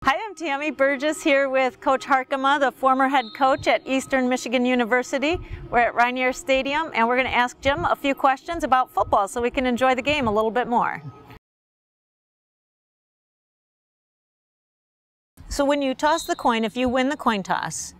Hi, I'm Tammy Burgess here with Coach Harkema, the former head coach at Eastern Michigan University. We're at Rainier Stadium and we're going to ask Jim a few questions about football so we can enjoy the game a little bit more. So when you toss the coin, if you win the coin toss,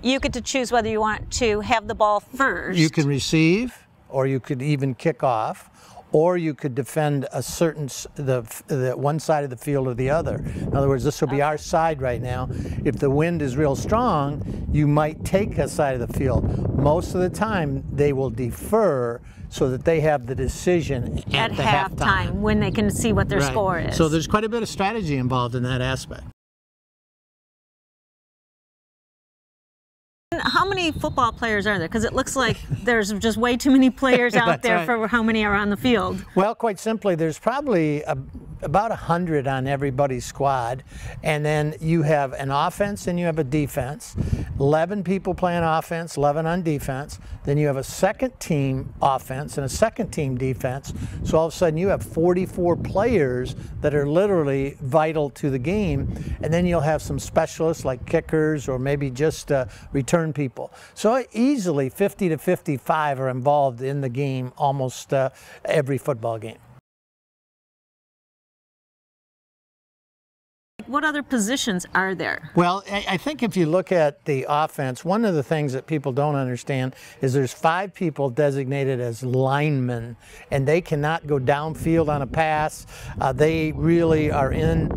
you get to choose whether you want to have the ball first. You can receive, or you could even kick off, or you could defend a certain the one side of the field or the other. In other words, this will be our side right now. If the wind is real strong, you might take a side of the field. Most of the time, they will defer so that they have the decision at the halftime when they can see what their score is. So there's quite a bit of strategy involved in that aspect. How many football players are there? Because it looks like there's just way too many players out there for how many are on the field. Well, quite simply, there's probably about 100 on everybody's squad, and then you have an offense and you have a defense. 11 people playing offense, 11 on defense. Then you have a second team offense and a second team defense. So all of a sudden you have 44 players that are literally vital to the game. And then you'll have some specialists like kickers or maybe just return people. So easily 50 to 55 are involved in the game almost every football game. What other positions are there? Well, I think if you look at the offense, one of the things that people don't understand is there's 5 people designated as linemen, and they cannot go downfield on a pass. They really are in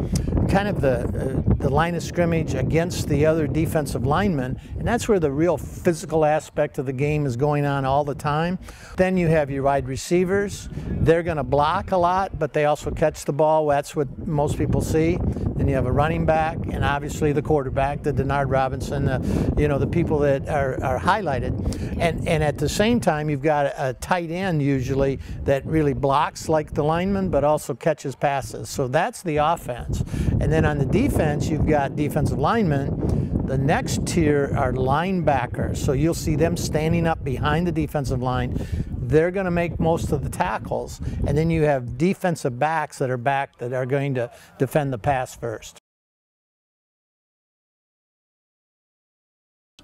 kind of the line of scrimmage against the other defensive linemen, and that's where the real physical aspect of the game is going on all the time. Then you have your wide receivers. They're going to block a lot, but they also catch the ball. That's what most people see. Then you have a running back, and obviously the quarterback, the Denard Robinson, the people that are highlighted. And at the same time, you've got a tight end usually that really blocks like the lineman, but also catches passes. So that's the offense. And then on the defense, you've got defensive linemen. The next tier are linebackers. So you'll see them standing up behind the defensive line. They're going to make most of the tackles. And then you have defensive backs that are going to defend the pass first.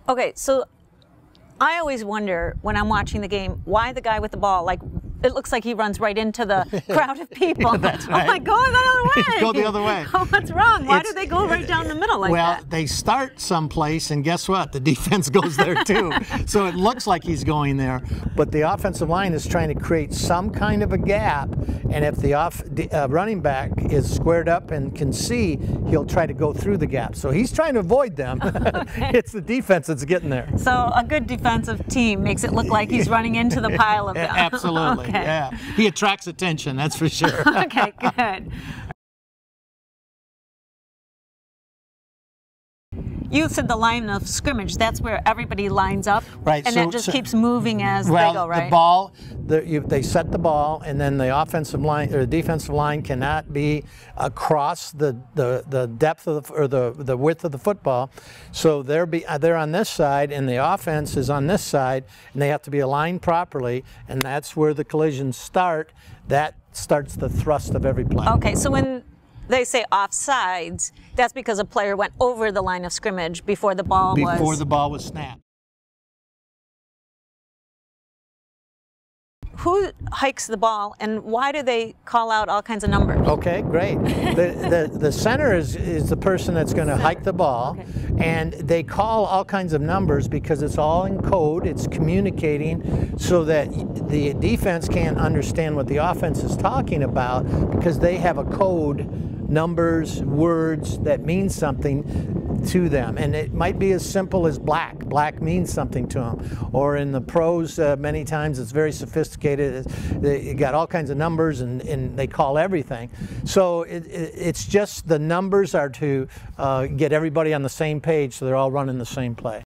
Okay, so I always wonder when I'm watching the game why the guy with the ball, like, it looks like he runs right into the crowd of people. That's right. I'm like, go the other way. Go the other way. Oh, what's wrong? Why do they go right down the middle like that? Well, they start someplace, and guess what? The defense goes there too. So it looks like he's going there, but the offensive line is trying to create some kind of a gap, and if the running back is squared up and can see, he'll try to go through the gap. So he's trying to avoid them. Okay. It's the defense that's getting there. So a good defensive team makes it look like he's running into the pile of them. Absolutely. Okay. Yeah, he attracts attention, that's for sure. Okay, good. You said the line of scrimmage, that's where everybody lines up, right? And that just keeps moving as they go, right? The ball, they set the ball, and then the offensive line or the defensive line cannot be across the depth of the width of the football. So they're on this side, and the offense is on this side, and they have to be aligned properly, and that's where the collisions start. That starts the thrust of every play. Okay, so when they say offsides, that's because a player went over the line of scrimmage before the ball was snapped. Who hikes the ball, and why do they call out all kinds of numbers? Okay, great. The center is the person that's going to hike the ball, okay. And they call all kinds of numbers because it's all in code. It's communicating so that the defense can't understand what the offense is talking about because they have a code, numbers, words that mean something to them, and it might be as simple as black. Black means something to them. Or in the pros, many times it's very sophisticated. You got all kinds of numbers, and they call everything. So it's just the numbers are to get everybody on the same page, so they're all running the same play.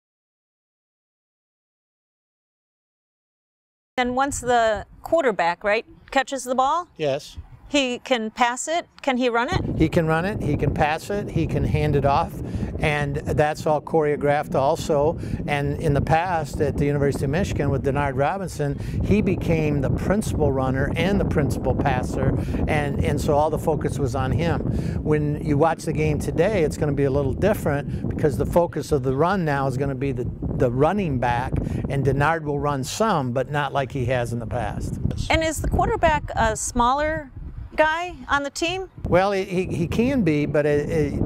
And once the quarterback, right, catches the ball, yes, He can pass it. Can he run it? He can run it, he can pass it, he can hand it off, and that's all choreographed also. And in the past at the University of Michigan with Denard Robinson, he became the principal runner and the principal passer, and so all the focus was on him. When you watch the game today, it's going to be a little different because the focus of the run now is going to be the running back, and Denard will run some, but not like he has in the past. And is the quarterback a smaller guy on the team? Well, he can be, but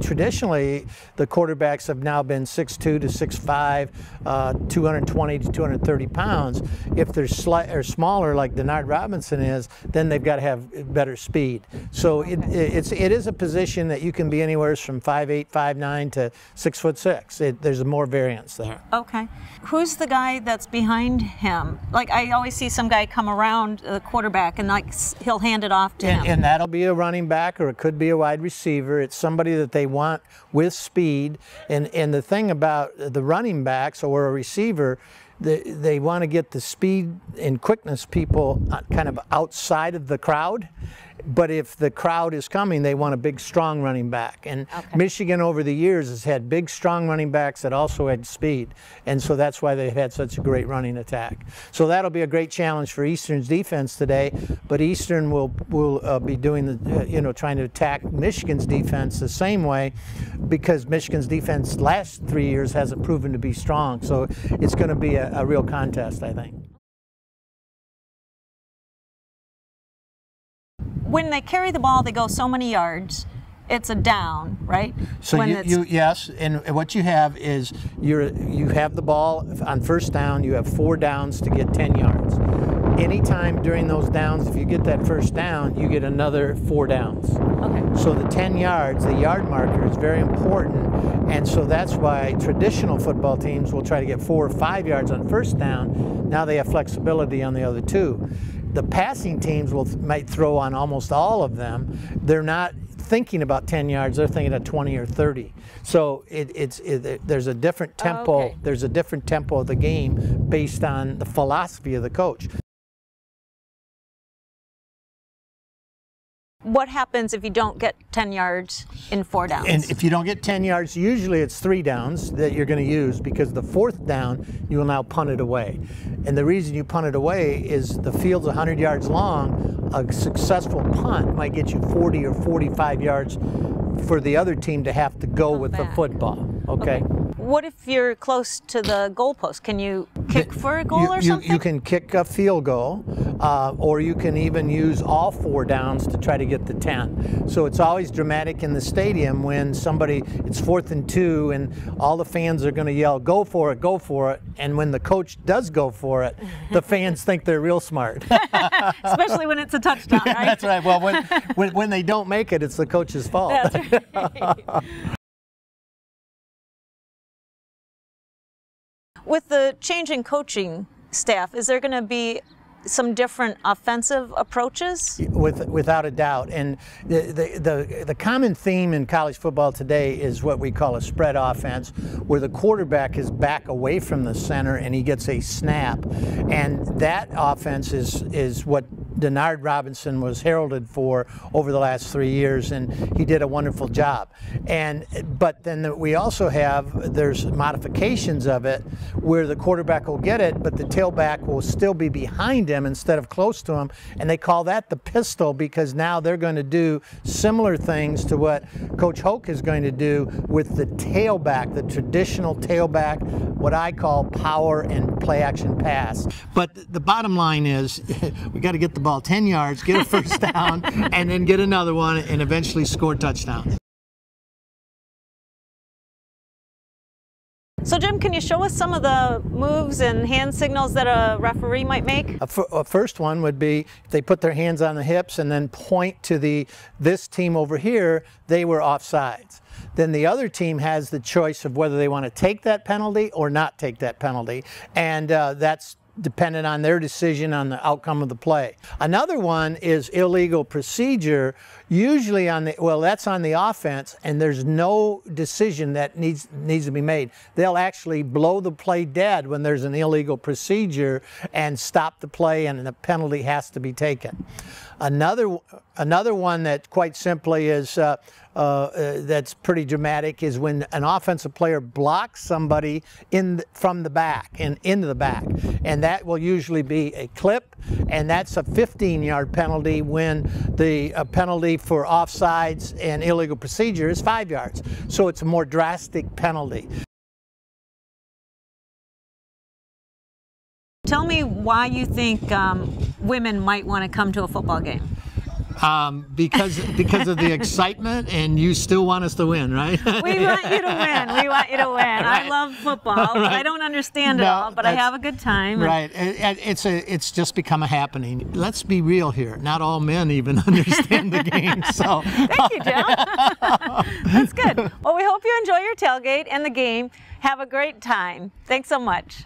traditionally the quarterbacks have now been 6'2" to 6'5", 220 to 230 pounds. If they're smaller like Denard Robinson is, then they've got to have better speed. So it is a position that you can be anywhere from 5'8", 5'9" to 6'6". There's more variance there. Okay. Who's the guy that's behind him? Like, I always see some guy come around the quarterback and like he'll hand it off to him. And that'll be a running back, or it could be a wide receiver. It's somebody that they want with speed. And the thing about the running backs or a receiver, they want to get the speed and quickness people kind of outside of the crowd. But if the crowd is coming, they want a big, strong running back. And Michigan over the years has had big, strong running backs that also had speed. And so that's why they've had such a great running attack. So that'll be a great challenge for Eastern's defense today. But Eastern will be doing the, trying to attack Michigan's defense the same way, because Michigan's defense last 3 years hasn't proven to be strong. So it's going to be a real contest, I think. When they carry the ball, they go so many yards. It's a down, right? So yes, and what you have is you have the ball on first down. You have 4 downs to get 10 yards. Anytime during those downs, if you get that first down, you get another 4 downs. Okay. So the 10 yards, the yard marker, is very important, and so that's why traditional football teams will try to get 4 or 5 yards on first down. Now they have flexibility on the other 2. The passing teams might throw on almost all of them. They're not thinking about 10 yards, they're thinking of 20 or 30. So there's a different tempo. Oh, okay. There's a different tempo of the game based on the philosophy of the coach. What happens if you don't get 10 yards in 4 downs? And if you don't get 10 yards, usually it's 3 downs that you're going to use, because the 4th down, you will now punt it away. And the reason you punt it away is the field's 100 yards long. A successful punt might get you 40 or 45 yards for the other team to have to go with the football. Okay? What if you're close to the goalpost? Can you kick for a goal or something? You can kick a field goal, or you can even use all 4 downs to try to get the 10. So it's always dramatic in the stadium when it's 4th and 2, and all the fans are going to yell, "Go for it, go for it." And when the coach does go for it, the fans think they're real smart. Especially when it's a touchdown, right? That's right. Well, when they don't make it, it's the coach's fault. That's right. With the change in coaching staff, is there going to be some different offensive approaches? Without a doubt. And the common theme in college football today is what we call a spread offense, where the quarterback is back away from the center and he gets a snap. And that offense is what Denard Robinson was heralded for over the last 3 years, and he did a wonderful job. But then we also there's modifications of it where the quarterback will get it, but the tailback will still be behind him instead of close to him, and they call that the pistol, because now they're going to do similar things to what Coach Hoke is going to do with the tailback, the traditional tailback, what I call power and play action pass. But the bottom line is we got to get the ball 10 yards, get a first down, and then get another one, and eventually score touchdowns. So Jim, can you show us some of the moves and hand signals that a referee might make? A first one would be if they put their hands on the hips and then point to this team over here, they were offsides. Then the other team has the choice of whether they want to take that penalty or not take that penalty, and that's dependent on their decision on the outcome of the play. Another one is illegal procedure. Usually that's on the offense, and there's no decision that needs to be made. They'll actually blow the play dead when there's an illegal procedure and stop the play, and a penalty has to be taken. Another one that quite simply is that's pretty dramatic is when an offensive player blocks somebody from the back and into the back, and that will usually be a clip, and that's a 15-yard penalty when the penalty for offsides and illegal procedure is 5 yards. So it's a more drastic penalty. Tell me why you think women might want to come to a football game. Because of the excitement, and you still want us to win, right? We want you to win. We want you to win. Right. I love football. Right. I don't understand it all, but I have a good time. Right. It's just become a happening. Let's be real here. Not all men even understand the game. So thank you, Jim. That's good. Well, we hope you enjoy your tailgate and the game. Have a great time. Thanks so much.